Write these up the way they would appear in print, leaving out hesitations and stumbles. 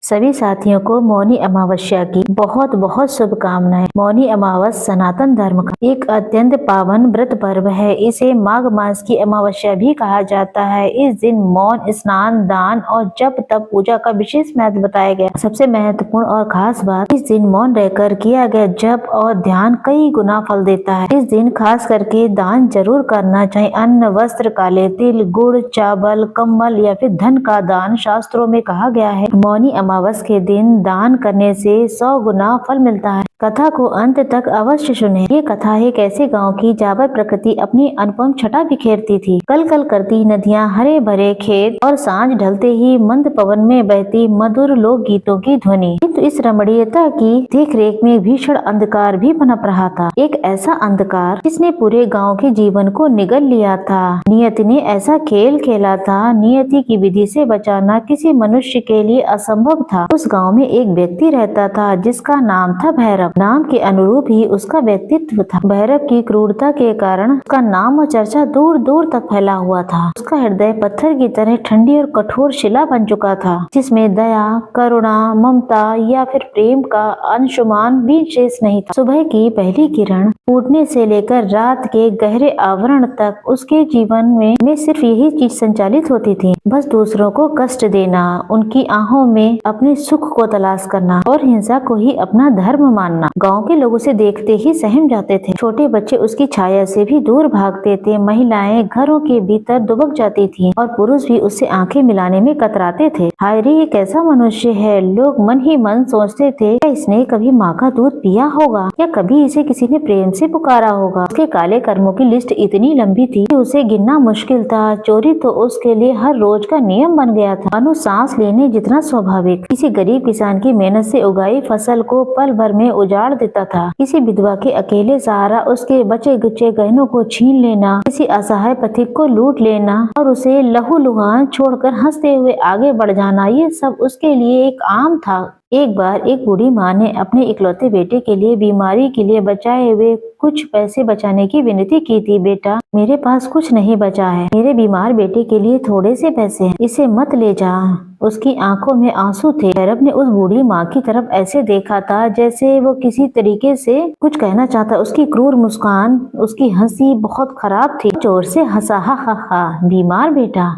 सभी साथियों को मौनी अमावस्या की बहुत बहुत शुभकामनाएं। मौनी अमावस सनातन धर्म का एक अत्यंत पावन व्रत पर्व है। इसे माघ मास की अमावस्या भी कहा जाता है। इस दिन मौन स्नान, दान और जप तप पूजा का विशेष महत्व बताया गया। सबसे महत्वपूर्ण और खास बात, इस दिन मौन रहकर किया गया जप और ध्यान कई गुना फल देता है। इस दिन खास करके दान जरूर करना चाहिए। अन्न, वस्त्र, काले तिल, गुड़, चावल, कम्बल या फिर धन का दान शास्त्रों में कहा गया है। मौनी अमावस के दिन दान करने से 100 गुना फल मिलता है। कथा को अंत तक अवश्य सुने। ये कथा एक ऐसे गांव की जहाँ पर प्रकृति अपनी अनुपम छटा बिखेरती थी। कल कल करती नदियाँ, हरे भरे खेत और सांझ ढलते ही मंद पवन में बहती मधुर लोक गीतों की ध्वनि। किंतु इस रमणीयता की देख रेख में भीषण अंधकार भी पनप रहा था। एक ऐसा अंधकार जिसने पूरे गाँव के जीवन को निगल लिया था। नियति ने ऐसा खेल खेला था, नियति की विधि से बचाना किसी मनुष्य के लिए असंभव था। उस गांव में एक व्यक्ति रहता था जिसका नाम था भैरव। नाम के अनुरूप ही उसका व्यक्तित्व था। भैरव की क्रूरता के कारण उसका नाम और चर्चा दूर दूर तक फैला हुआ था। उसका हृदय पत्थर की तरह ठंडी और कठोर शिला बन चुका था, जिसमें दया, करुणा, ममता या फिर प्रेम का अंशुमान भी शेष नहीं था। सुबह की पहली किरण फूटने से लेकर रात के गहरे आवरण तक उसके जीवन में सिर्फ यही चीज संचालित होती थी, बस दूसरों को कष्ट देना, उनकी आहों में अपने सुख को तलाश करना और हिंसा को ही अपना धर्म मानना। गांव के लोग उसे देखते ही सहम जाते थे। छोटे बच्चे उसकी छाया से भी दूर भागते थे। महिलाएं घरों के भीतर दुबक जाती थीं और पुरुष भी उससे आंखें मिलाने में कतराते थे। हाय रे, ये कैसा मनुष्य है, लोग मन ही मन सोचते थे। क्या इसने कभी माँ का दूध पिया होगा या कभी इसे किसी ने प्रेम से पुकारा होगा। उसके काले कर्मों की लिस्ट इतनी लंबी थी कि उसे गिनना मुश्किल था। चोरी तो उसके लिए हर रोज का नियम बन गया था, मानो सांस लेने जितना स्वाभाविक। किसी गरीब किसान की मेहनत से उगाई फसल को पल भर में उजाड़ देता था। किसी विधवा के अकेले सहारा उसके बचे गुचे गहनों को छीन लेना, किसी असहाय पथिक को लूट लेना और उसे लहूलुहान छोड़कर हंसते हुए आगे बढ़ जाना, ये सब उसके लिए एक आम था। एक बार एक बूढ़ी माँ ने अपने इकलौते बेटे के लिए बीमारी के लिए बचाए हुए कुछ पैसे बचाने की विनती की थी। बेटा, मेरे पास कुछ नहीं बचा है, मेरे बीमार बेटे के लिए थोड़े से पैसे हैं, इसे मत ले जा। उसकी आंखों में आंसू थे। भैरव ने उस बूढ़ी माँ की तरफ ऐसे देखा था जैसे वो किसी तरीके से कुछ कहना चाहता। उसकी क्रूर मुस्कान, उसकी हंसी बहुत खराब थी। जोर से हंसा, हा हा हा, बीमार बेटा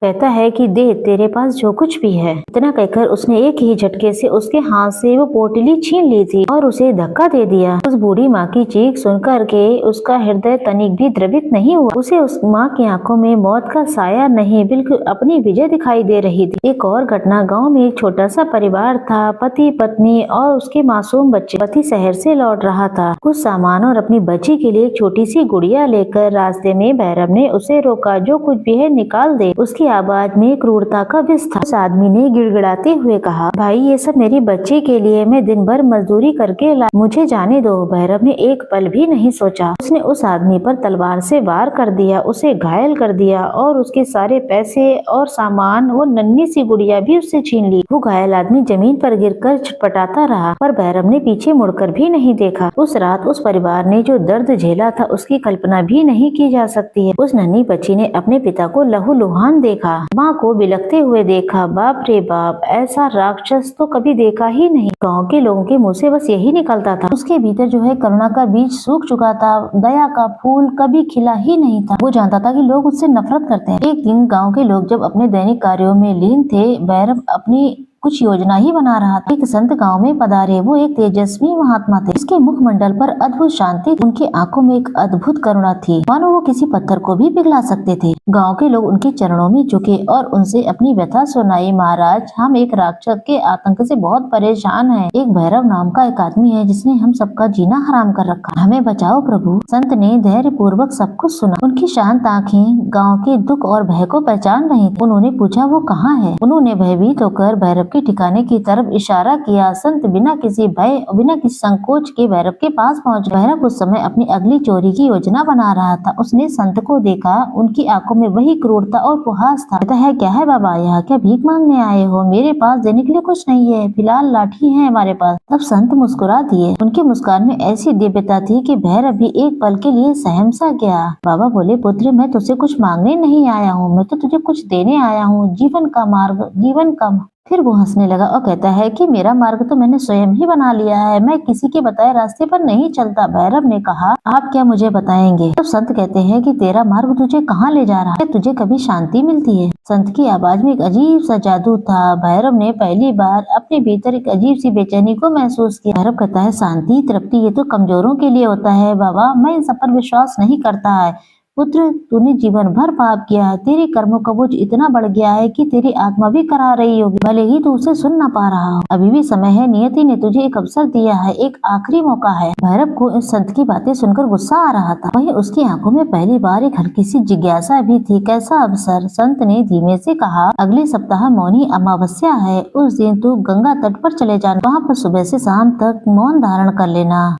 कहता है कि दे तेरे पास जो कुछ भी है। इतना कहकर उसने एक ही झटके से उसके हाथ से वो पोटली छीन ली थी और उसे धक्का दे दिया। उस बूढ़ी माँ की चीख सुनकर के उसका हृदय तनिक भी द्रवित नहीं हुआ। उसे उस माँ की आंखों में मौत का साया नहीं, बिल्कुल अपनी विजय दिखाई दे रही थी। एक और घटना, गाँव में एक छोटा सा परिवार था, पति पत्नी और उसके मासूम बच्चे। पति शहर से लौट रहा था कुछ सामान और अपनी बच्ची के लिए एक छोटी सी गुड़िया लेकर। रास्ते में भैरव ने उसे रोका, जो कुछ भी है निकाल दे। उसकी आवाज में क्रूरता का विष था। उस आदमी ने गिड़गिड़ाते हुए कहा, भाई ये सब मेरी बच्ची के लिए, मैं दिन भर मजदूरी करके ला, मुझे जाने दो। भैरव ने एक पल भी नहीं सोचा। उसने उस आदमी पर तलवार से वार कर दिया, उसे घायल कर दिया और उसके सारे पैसे और सामान, वो नन्ही सी गुड़िया भी उससे छीन ली। वो घायल आदमी जमीन पर गिरकर छटपटाता रहा, पर भैरव ने पीछे मुड़कर भी नहीं देखा। उस रात उस परिवार ने जो दर्द झेला था उसकी कल्पना भी नहीं की जा सकती है। उस नन्ही बच्ची ने अपने पिता को लहूलुहान देखा, माँ को बिलखते हुए देखा। बाप रे बाप, ऐसा राक्षस तो कभी देखा ही नहीं। गांव के लोगों के मुंह से बस यही निकलता था। उसके भीतर जो है करुणा का बीज सूख चुका था, दया का फूल कभी खिला ही नहीं था। वो जानता था कि लोग उससे नफरत करते हैं। एक दिन गांव के लोग जब अपने दैनिक कार्यों में लीन थे, भैरव अपनी कुछ योजना ही बना रहा था। एक संत गांव में पधारे। वो एक तेजस्वी महात्मा थे। इसके मुखमंडल पर अद्भुत शांति, उनकी आंखों में एक अद्भुत करुणा थी, मानो वो किसी पत्थर को भी पिघला सकते थे। गांव के लोग उनके चरणों में झुके और उनसे अपनी व्यथा सुनाई। महाराज, हम एक राक्षस के आतंक से बहुत परेशान हैं। एक भैरव नाम का एक आदमी है जिसने हम सबका जीना हराम कर रखा, हमें बचाओ प्रभु। संत ने धैर्य पूर्वक सब कुछ सुना। उनकी शांत आंखें गाँव के दुख और भय को पहचान रही थी। उन्होंने पूछा, वो कहाँ है? उन्होंने भयभीत होकर भैरव के ठिकाने की तरफ इशारा किया। संत बिना किसी भय, बिना किसी संकोच के भैरव के पास पहुंच गए। भैरव उस समय अपनी अगली चोरी की योजना बना रहा था। उसने संत को देखा, उनकी आंखों में वही क्रूरता और उपहास था। कहता है, क्या है बाबा, यहाँ क्या भीख मांगने आए हो? मेरे पास देने के लिए कुछ नहीं है, फिलहाल लाठी है हमारे पास। तब संत मुस्कुरा दिए। उनकी मुस्कान में ऐसी दिव्यता थी कि भैरव भी एक पल के लिए सहम सा गया। बाबा बोले, पुत्र, मैं तुझसे कुछ मांगने नहीं आया हूँ, मैं तो तुझे कुछ देने आया हूँ। जीवन का मार्ग, जीवन का फिर वो हंसने लगा और कहता है कि मेरा मार्ग तो मैंने स्वयं ही बना लिया है, मैं किसी के बताए रास्ते पर नहीं चलता। भैरव ने कहा, आप क्या मुझे बताएंगे? तो संत कहते हैं कि तेरा मार्ग तुझे कहाँ ले जा रहा है? तुझे कभी शांति मिलती है? संत की आवाज में एक अजीब सा जादू था। भैरव ने पहली बार अपने भीतर एक अजीब सी बेचैनी को महसूस किया। भैरव कहता है, शांति तृप्ति ये तो कमजोरों के लिए होता है बाबा, मैं इन सब पर विश्वास नहीं करता है। पुत्र, तूने जीवन भर पाप किया है, तेरे कर्मों का बोझ इतना बढ़ गया है कि तेरी आत्मा भी करा रही होगी, भले ही तू उसे सुन ना पा रहा हो। अभी भी समय है, नियति ने तुझे एक अवसर दिया है, एक आखिरी मौका है। भैरव को इस संत की बातें सुनकर गुस्सा आ रहा था, वहीं उसकी आंखों में पहली बार एक हल्की सी जिज्ञासा भी थी। कैसा अवसर? संत ने धीमे से कहा, अगले सप्ताह मौनी अमावस्या है, उस दिन तू गंगा तट पर चले जाना, वहाँ पर सुबह से शाम तक मौन धारण कर लेना,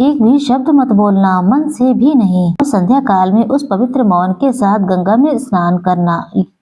एक भी शब्द मत बोलना, मन से भी नहीं। और संध्या काल में उस पवित्र मौन के साथ गंगा में स्नान करना।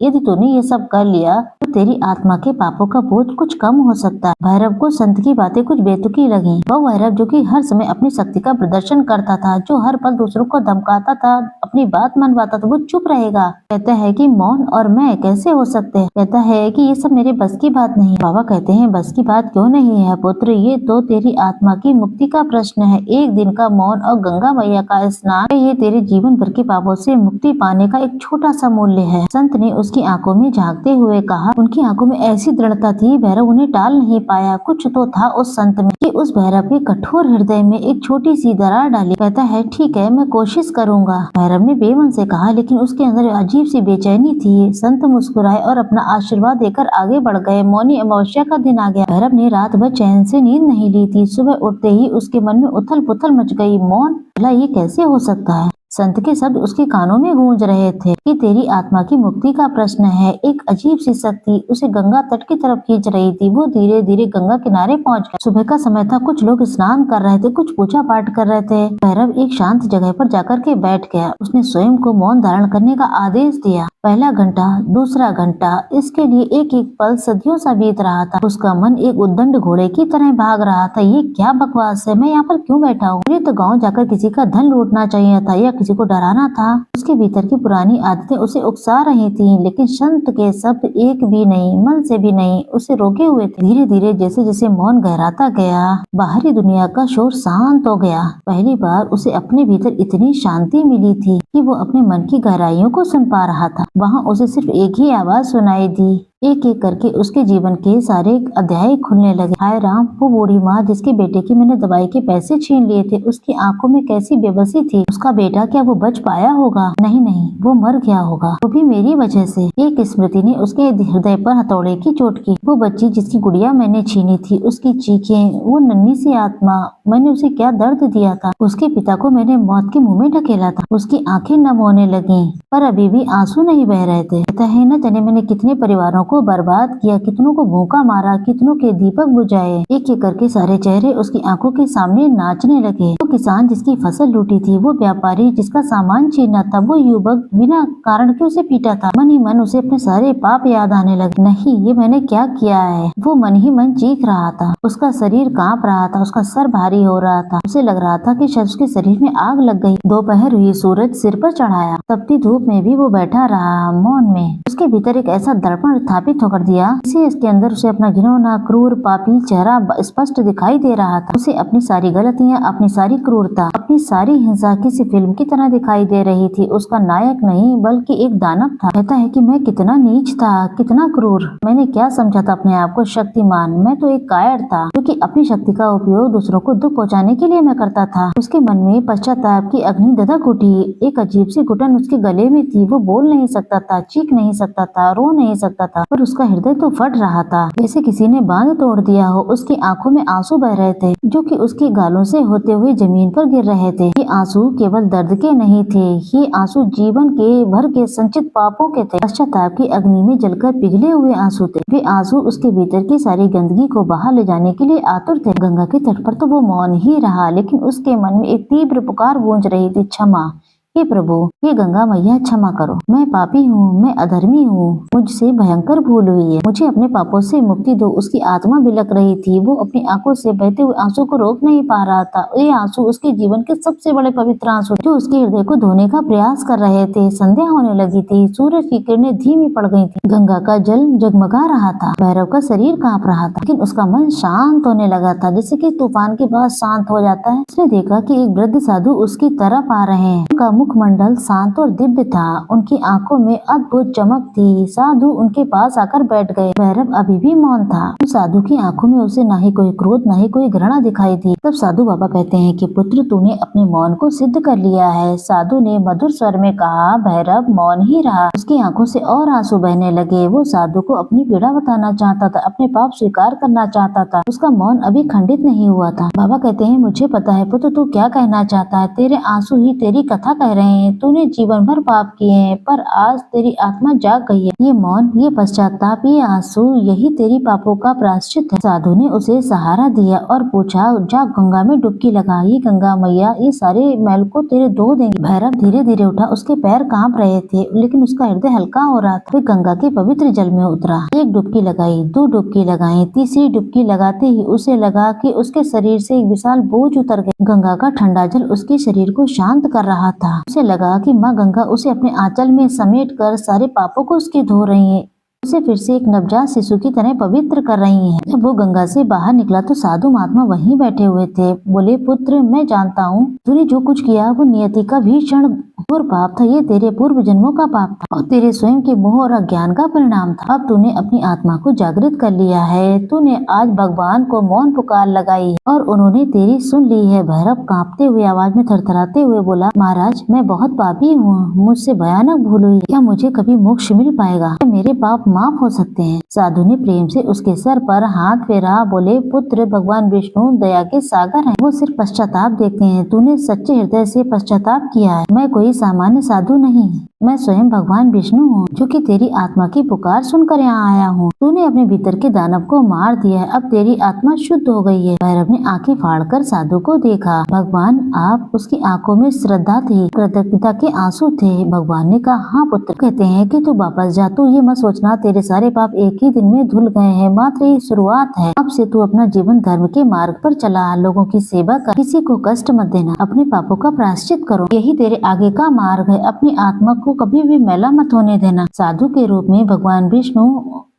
यदि तूने ये सब कर लिया तो तेरी आत्मा के पापों का बोझ कुछ कम हो सकता है। भैरव को संत की बातें कुछ बेतुकी लगी। वो भैरव जो कि हर समय अपनी शक्ति का प्रदर्शन करता था, जो हर पल दूसरों को धमकाता था, अपनी बात मनवाता था, वो चुप रहेगा। कहता है कि मौन और मैं कैसे हो सकते हैं? कहता है कि ये सब मेरे बस की बात नहीं। बाबा कहते हैं, बस की बात क्यों नहीं है पुत्र, ये तो तेरी आत्मा की मुक्ति का प्रश्न है। एक दिन का मौन और गंगा मैया का स्नान, ये तेरे जीवन भर के पापों से मुक्ति पाने का एक छोटा सा मूल्य है। संत ने उसकी आंखों में झांकते हुए कहा। उनकी आंखों में ऐसी दृढ़ता थी, भैरव उन्हें टाल नहीं पाया। कुछ तो था उस संत में कि उस भैरव के कठोर हृदय में एक छोटी सी दरार डाली। कहता है, ठीक है, मैं कोशिश करूंगा। भैरव ने बेमन से कहा, लेकिन उसके अंदर अजीब सी बेचैनी थी। संत मुस्कुराए और अपना आशीर्वाद देकर आगे बढ़ गए। मौनी अमावस्या का दिन आ गया। भैरव ने रात भर चैन से नींद नहीं ली थी। सुबह उठते ही उसके मन में उथल पुथल मच गई। मौन, भला ये कैसे हो सकता है? संत के शब्द उसके कानों में गूंज रहे थे कि तेरी आत्मा की मुक्ति का प्रश्न है। एक अजीब सी शक्ति उसे गंगा तट की तरफ खींच रही थी। वो धीरे धीरे गंगा किनारे पहुंच गया। सुबह का समय था, कुछ लोग स्नान कर रहे थे, कुछ पूजा पाठ कर रहे थे। भैरव एक शांत जगह पर जाकर के बैठ गया। उसने स्वयं को मौन धारण करने का आदेश दिया। पहला घंटा, दूसरा घंटा, इसके लिए एक एक पल सदियों सा बीत रहा था। उसका मन एक उद्दंड घोड़े की तरह भाग रहा था। ये क्या बकवास है, मैं यहाँ पर क्यों बैठा हूँ? मुझे तो गाँव जाकर किसी का धन लूटना चाहिए था या किसी को डराना था। उसके भीतर की पुरानी आदतें उसे उकसा रही थी, लेकिन संत के शब्द एक भी नहीं, मन से भी नहीं, उसे रोके हुए थे। धीरे धीरे जैसे जैसे मौन गहराता गया, बाहरी दुनिया का शोर शांत हो गया। पहली बार उसे अपने भीतर इतनी शांति मिली थी कि वो अपने मन की गहराइयों को सुन पा रहा था। वहाँ उसे सिर्फ एक ही आवाज सुनाई दी। एक एक करके उसके जीवन के सारे अध्याय खुलने लगे। हाय राम, वो बूढ़ी माँ जिसके बेटे की मैंने दवाई के पैसे छीन लिए थे, उसकी आंखों में कैसी बेबसी थी। उसका बेटा, क्या वो बच पाया होगा? नहीं नहीं, वो मर गया होगा, वो भी मेरी वजह से। एक स्मृति ने उसके हृदय पर हथौड़े की चोट की। वो बच्ची जिसकी गुड़िया मैंने छीनी थी, उसकी चीखें, वो नन्ही सी आत्मा, मैंने उसे क्या दर्द दिया था। उसके पिता को मैंने मौत के मुंह में ढकेला था। उसकी आंखें नम होने लगी, पर अभी भी आंसू नहीं बह रहे थे। कहता है, न जाने मैंने कितने परिवारों को बर्बाद किया, कितनों को भूखा मारा, कितनों के दीपक बुझाए। एक एक करके सारे चेहरे उसकी आंखों के सामने नाचने लगे। वो किसान जिसकी फसल लूटी थी, वो व्यापारी जिसका सामान छीना था, वो युवक बिना कारण के उसे पीटा था। मन ही मन उसे अपने सारे पाप याद आने लगे। नहीं, ये मैंने क्या किया है? वो मन ही मन चीख रहा था। उसका शरीर कांप रहा था, उसका सर भारी हो रहा था। उसे लग रहा था कि शायद उसके शरीर में आग लग गई। दोपहर हुई, सूरज सिर पर चढ़ाया। तपती धूप में भी वो बैठा रहा मौन में। उसके भीतर एक ऐसा दर्पण स्थापित होकर दिया, इसके अंदर उसे अपना घिनौना, क्रूर, पापी चेहरा स्पष्ट दिखाई दे रहा था। उसे अपनी सारी गलतियां, अपनी सारी क्रूरता, अपनी सारी हिंसा किसी फिल्म की तरह दिखाई दे रही थी। उसका नायक नहीं बल्कि एक दानव था। कहता है कि मैं कितना नीच था, कितना क्रूर। मैंने क्या समझा था अपने आप को शक्तिमान? मैं तो एक कायर था, क्योंकि अपनी शक्ति का उपयोग दूसरों को दुख पहुंचाने के लिए मैं करता था। उसके मन में पश्चाताप की अग्नि दधक उठी। एक अजीब सी घुटन उसके गले में थी। वो बोल नहीं सकता था, चीख नहीं सकता था, रो नहीं सकता था, पर उसका हृदय तो फट रहा था, जैसे किसी ने बांध तोड़ दिया हो। उसकी आंखों में आंसू बह रहे थे, जो कि उसके गालों से होते हुए जमीन पर गिर रहे थे। ये आंसू केवल दर्द के नहीं थे, ये आंसू जीवन के भर के संचित पापों के थे। पश्चाताप की अग्नि में जलकर पिघले हुए आंसू थे। वे आंसू उसके भीतर की सारी गंदगी को बाहर ले जाने के लिए आतुर थे। गंगा के तट पर तो वो मौन ही रहा, लेकिन उसके मन में एक तीव्र पुकार गूंज रही थी, क्षमा, हे प्रभु, हे गंगा मैया क्षमा करो, मैं पापी हूँ, मैं अधर्मी हूँ, मुझसे भयंकर भूल हुई है, मुझे अपने पापों से मुक्ति दो। उसकी आत्मा बिलक रही थी, वो अपनी आंखों से बहते हुए आंसू को रोक नहीं पा रहा था। ये आंसू उसके जीवन के सबसे बड़े पवित्र आंसू जो उसके हृदय को धोने का प्रयास कर रहे थे। संध्या होने लगी थी, सूरज की किरणें धीमी पड़ गई थी, गंगा का जल जगमगा रहा था, भैरव का शरीर कांप रहा था, लेकिन उसका मन शांत होने लगा था, जैसे कि तूफान के बाद शांत हो जाता है। उसने देखा कि एक वृद्ध साधु उसकी तरफ आ रहे हैं। उनका मुखमंडल शांत और दिव्य था, उनकी आंखों में अद्भुत चमक थी। साधु उनके पास आकर बैठ गए। भैरव अभी भी मौन था। उस साधु की आंखों में उसे न ही कोई क्रोध न ही कोई घृणा दिखाई थी। तब साधु बाबा कहते हैं कि पुत्र, तूने अपने मौन को सिद्ध कर लिया है। साधु ने मधुर स्वर में कहा। भैरव मौन ही रहा। उसकी आंखों से और आंसू बहने लगे। वो साधु को अपनी पीड़ा बताना चाहता था, अपने पाप स्वीकार करना चाहता था। उसका मौन अभी खंडित नहीं हुआ था। बाबा कहते हैं, मुझे पता है पुत्र, तू क्या कहना चाहता है। तेरे आंसू ही तेरी कथा कह रहे हैं। तूने जीवन भर पाप किए हैं, पर आज तेरी आत्मा जाग गई है। ये मौन, ये पश्चाताप, ये आंसू, यही तेरी पापों का प्रायश्चित है। साधु ने उसे सहारा दिया और पूछा, जा गंगा में डुबकी लगा। ये गंगा मैया ये सारे मैल को तेरे धो देंगी। भैरव धीरे धीरे उठा। उसके पैर कांप रहे थे, लेकिन उसका हृदय हल्का हो रहा था। वे गंगा के पवित्र जल में उतरा। एक डुबकी लगाई, दो डुबकी लगाई, तीसरी डुबकी लगाते ही उसे लगा कि उसके शरीर से एक विशाल बोझ उतर गया। गंगा का ठंडा जल उसके शरीर को शांत कर रहा था। उसे लगा कि माँ गंगा उसे अपने आंचल में समेट कर सारे पापों को उसके धो रही है, उसे फिर से एक नवजात शिशु की तरह पवित्र कर रही हैं। जब वो गंगा से बाहर निकला तो साधु महात्मा वहीं बैठे हुए थे। बोले, पुत्र, मैं जानता हूँ तूने जो कुछ किया वो नियति का भीषण घोर पाप था। ये तेरे पूर्व जन्मों का पाप था और तेरे स्वयं के मोह और अज्ञान का परिणाम था। अब तूने अपनी आत्मा को जागृत कर लिया है। तूने आज भगवान को मौन पुकार लगाई और उन्होंने तेरी सुन ली है। भैरव कांपते हुए आवाज में थरथराते हुए बोला, महाराज, मैं बहुत पापी हूँ, मुझसे भयानक भूल हुई। क्या मुझे कभी मोक्ष मिल पाएगा? मेरे पाप माफ हो सकते हैं? साधु ने प्रेम से उसके सर पर हाथ फेरा। बोले, पुत्र, भगवान विष्णु दया के सागर हैं। वो सिर्फ पश्चाताप देखते हैं। तूने सच्चे हृदय से पश्चाताप किया है। मैं कोई सामान्य साधु नहीं, मैं स्वयं भगवान विष्णु हूँ, जो कि तेरी आत्मा की पुकार सुनकर यहाँ आया हूँ। तूने अपने भीतर के दानव को मार दिया है। अब तेरी आत्मा शुद्ध हो गई है। भैरव ने आंखें फाड़कर साधु को देखा। भगवान, आप? उसकी आंखों में श्रद्धा थी, कृतज्ञता के आंसू थे। भगवान ने कहा, हाँ पुत्र, कहते हैं कि तू वापस जा। तू ये मत सोचना तेरे सारे पाप एक ही दिन में धुल गए हैं, मात्र ये शुरुआत है। अब से तू अपना जीवन धर्म के मार्ग पर चला, लोगों की सेवा कर, किसी को कष्ट मत देना, अपने पापों का प्रायश्चित करो, यही तेरे आगे का मार्ग है। अपनी आत्मा को कभी भी मैला मत होने देना। साधु के रूप में भगवान विष्णु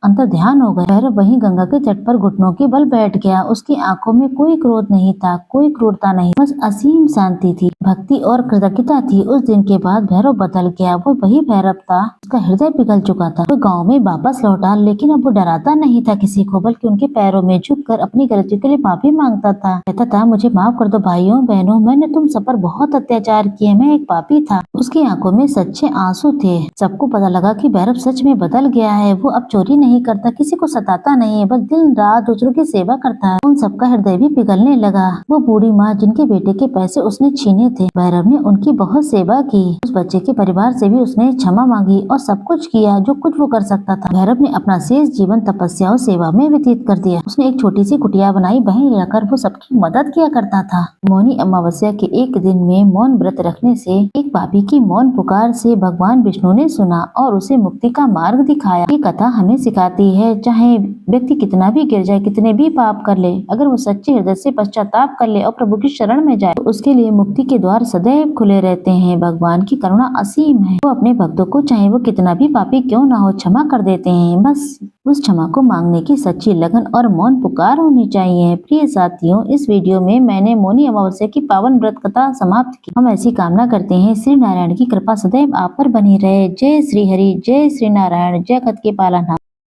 अंतर ध्यान हो गए। भैरव वहीं गंगा के तट पर घुटनों के बल बैठ गया। उसकी आंखों में कोई क्रोध नहीं था, कोई क्रूरता नहीं, बस असीम शांति थी, भक्ति और कृतज्ञता थी। उस दिन के बाद भैरव बदल गया। वो वही भैरव था, उसका हृदय पिघल चुका था। वो गांव में वापस लौटा, लेकिन अब वो डराता नहीं था किसी को, बल्कि उनके पैरों में झुककर अपनी गलती के लिए माफी मांगता था। कहता था, मुझे माफ कर दो भाइयों बहनों, मैंने तुम सब पर बहुत अत्याचार किए, मैं एक पापी था। उसकी आंखों में सच्चे आंसू थे। सबको पता लगा कि भैरव सच में बदल गया है। वो अब चोरी नहीं करता, किसी को सताता नहीं है, बस दिन रात दूसरों की सेवा करता है। उन सबका हृदय भी पिघलने लगा। वो बूढ़ी माँ जिनके बेटे के पैसे उसने छीने थे, भैरव ने उनकी बहुत सेवा की। उस बच्चे के परिवार से भी उसने क्षमा मांगी और सब कुछ किया जो कुछ वो कर सकता था। भैरव ने अपना शेष जीवन तपस्या और सेवा में व्यतीत कर दिया। उसने एक छोटी सी कुटिया बनाई, वहीं रहकर वो सबकी मदद किया करता था। मौनी अमावस्या के एक दिन में मौन व्रत रखने से एक पापी की मौन पुकार से भगवान विष्णु ने सुना और उसे मुक्ति का मार्ग दिखाया। ये कथा हमें सिखाती है, चाहे व्यक्ति कितना भी गिर जाए, कितने भी पाप कर ले, अगर वो सच्चे हृदय से पश्चाताप कर ले और प्रभु की शरण में जाए, तो उसके लिए मुक्ति के द्वार सदैव खुले रहते हैं। भगवान की करुणा असीम है। वो अपने भक्तों को चाहे वो कितना भी पापी क्यों ना हो क्षमा कर देते हैं। बस उस क्षमा को मांगने की सच्ची लगन और मौन पुकार होनी चाहिए। प्रिय साथियों, इस वीडियो में मैंने मौनी अमावस्या की पावन व्रत कथा समाप्त की। हम ऐसी कामना करते हैं श्री नारायण की कृपा सदैव आप पर बनी रहे। जय श्री हरि, जय श्री नारायण, जय खत के पालनहार।